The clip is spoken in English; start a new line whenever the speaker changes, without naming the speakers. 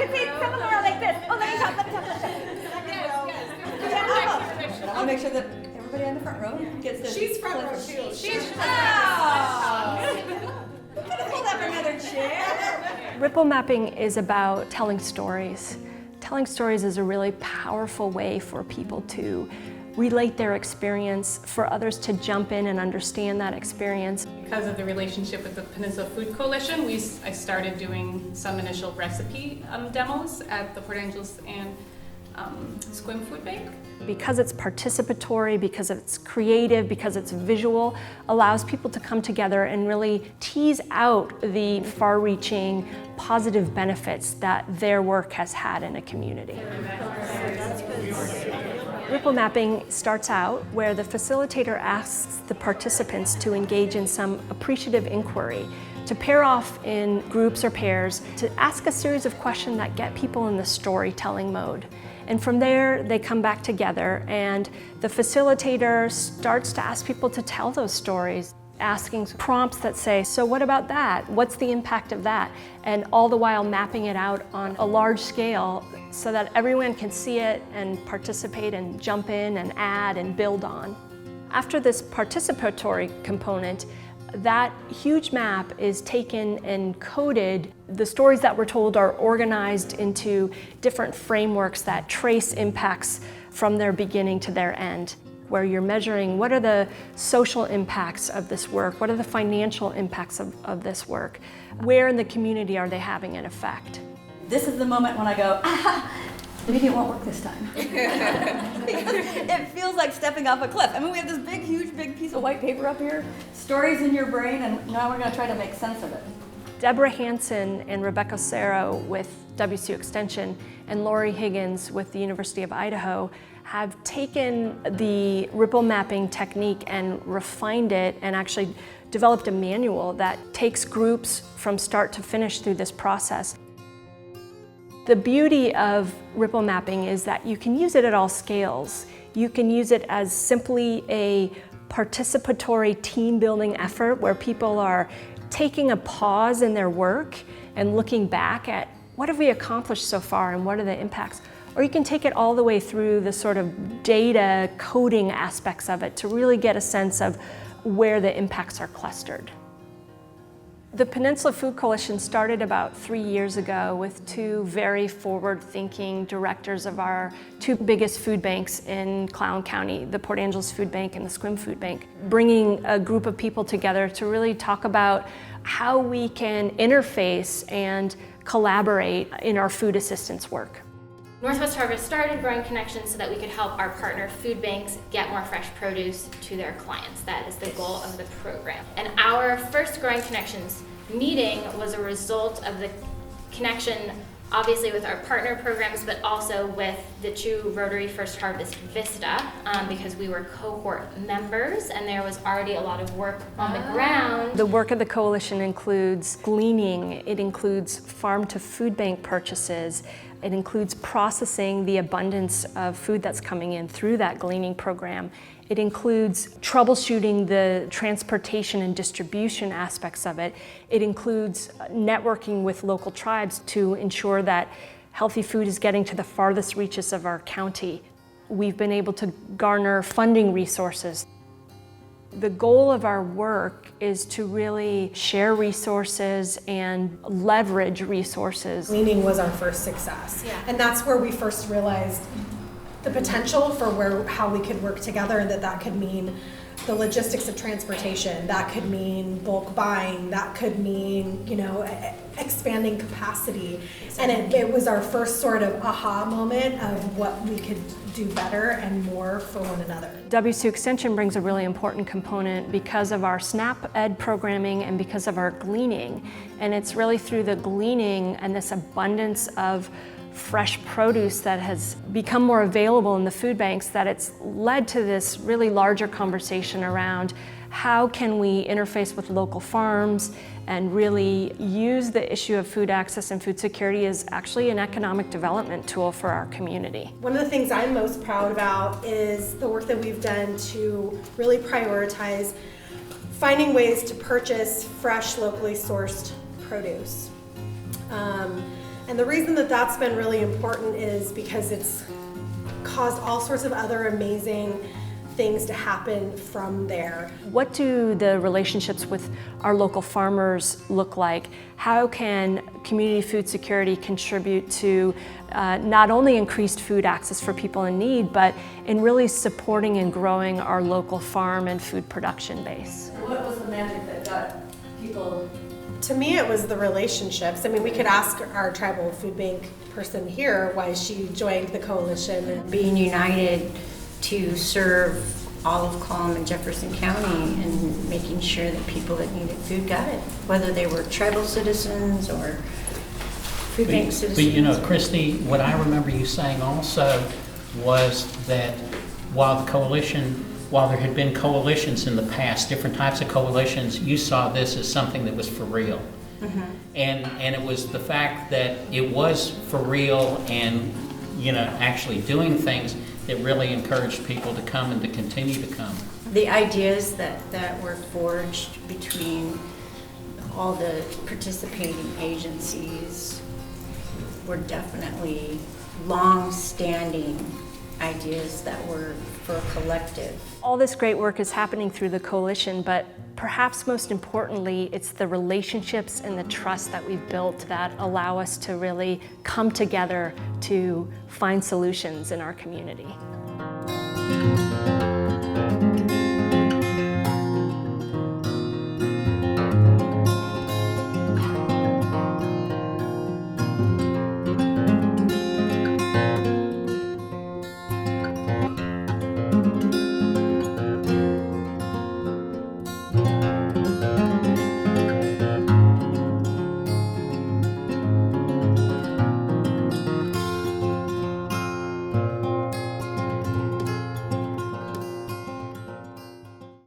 can see some of them are like this. Oh, let me talk.
But I want to make sure that everybody in the front row gets this.
She's front row too.
Who could have pulled up another chair?
Ripple mapping is about telling stories. Telling stories is a really powerful way for people to relate their experience, for others to jump in and understand that experience.
Because of the relationship with the Peninsula Food Coalition, I started doing some initial recipe demos at the Port Angeles and Sequim Food Bank.
Because it's participatory, because it's creative, because it's visual, allows people to come together and really tease out the far-reaching positive benefits that their work has had in a community. Ripple mapping starts out where the facilitator asks the participants to engage in some appreciative inquiry, to pair off in groups or pairs, to ask a series of questions that get people in the storytelling mode. And from there, they come back together and the facilitator starts to ask people to tell those stories, asking prompts that say, so what about that? What's the impact of that? And all the while mapping it out on a large scale so that everyone can see it and participate and jump in and add and build on. After this participatory component, that huge map is taken and coded. The stories that we're told are organized into different frameworks that trace impacts from their beginning to their end, where you're measuring what are the social impacts of this work, what are the financial impacts of this work, where in the community are they having an effect.
This is the moment when I go, maybe it won't work this time. Because it feels like stepping off a cliff. I mean, we have this huge piece of white paper up here, stories in your brain, and now we're going to try to make sense of it.
Deborah Hansen and Rebecca Serro with WSU Extension and Lori Higgins with the University of Idaho have taken the ripple mapping technique and refined it and actually developed a manual that takes groups from start to finish through this process. The beauty of ripple mapping is that you can use it at all scales. You can use it as simply a participatory team building effort where people are taking a pause in their work and looking back at what have we accomplished so far and what are the impacts. Or you can take it all the way through the sort of data coding aspects of it to really get a sense of where the impacts are clustered. The Peninsula Food Coalition started about 3 years ago with two very forward-thinking directors of our two biggest food banks in Clallam County, the Port Angeles Food Bank and the Sequim Food Bank, bringing a group of people together to really talk about how we can interface and collaborate in our food assistance work.
Northwest Harvest started Growing Connections so that we could help our partner food banks get more fresh produce to their clients. That is the goal of the program. And our first Growing Connections meeting was a result of the connection, obviously with our partner programs, but also with the two Rotary First Harvest Vista, because we were cohort members and there was already a lot of work on the ground.
The work of the coalition includes gleaning, it includes farm to food bank purchases, it includes processing the abundance of food that's coming in through that gleaning program. It includes troubleshooting the transportation and distribution aspects of it. It includes networking with local tribes to ensure that healthy food is getting to the farthest reaches of our county. We've been able to garner funding resources. The goal of our work is to really share resources and leverage resources.
Gleaning was our first success.
Yeah.
And that's where we first realized the potential for how we could work together, and that could mean the logistics of transportation, that could mean bulk buying, that could mean, expanding capacity. And it was our first sort of aha moment of what we could do better and more for one another.
WSU Extension brings a really important component because of our SNAP Ed programming and because of our gleaning. And it's really through the gleaning and this abundance of fresh produce that has become more available in the food banks that it's led to this really larger conversation around how can we interface with local farms and really use the issue of food access and food security as actually an economic development tool for our community.
One of the things I'm most proud about is the work that we've done to really prioritize finding ways to purchase fresh, locally sourced produce. And the reason that that's been really important is because it's caused all sorts of other amazing things to happen from there.
What do the relationships with our local farmers look like? How can community food security contribute to not only increased food access for people in need, but in really supporting and growing our local farm and food production base?
What was the magic that got people?
To me, it was the relationships. I mean, we could ask our tribal food bank person here why she joined the coalition. And
Being united to serve all of Cullman and Jefferson County and making sure that people that needed food got it, whether they were tribal citizens or food bank citizens.
But you know, Christy, what I remember you saying also was that while there had been coalitions in the past, different types of coalitions, you saw this as something that was for real.
Mm-hmm.
And it was the fact that it was for real and, you know, actually doing things that really encouraged people to come and to continue to come.
The ideas that were forged between all the participating agencies were definitely long-standing ideas that were for a collective.
All this great work is happening through the coalition, but perhaps most importantly, it's the relationships and the trust that we've built that allow us to really come together to find solutions in our community.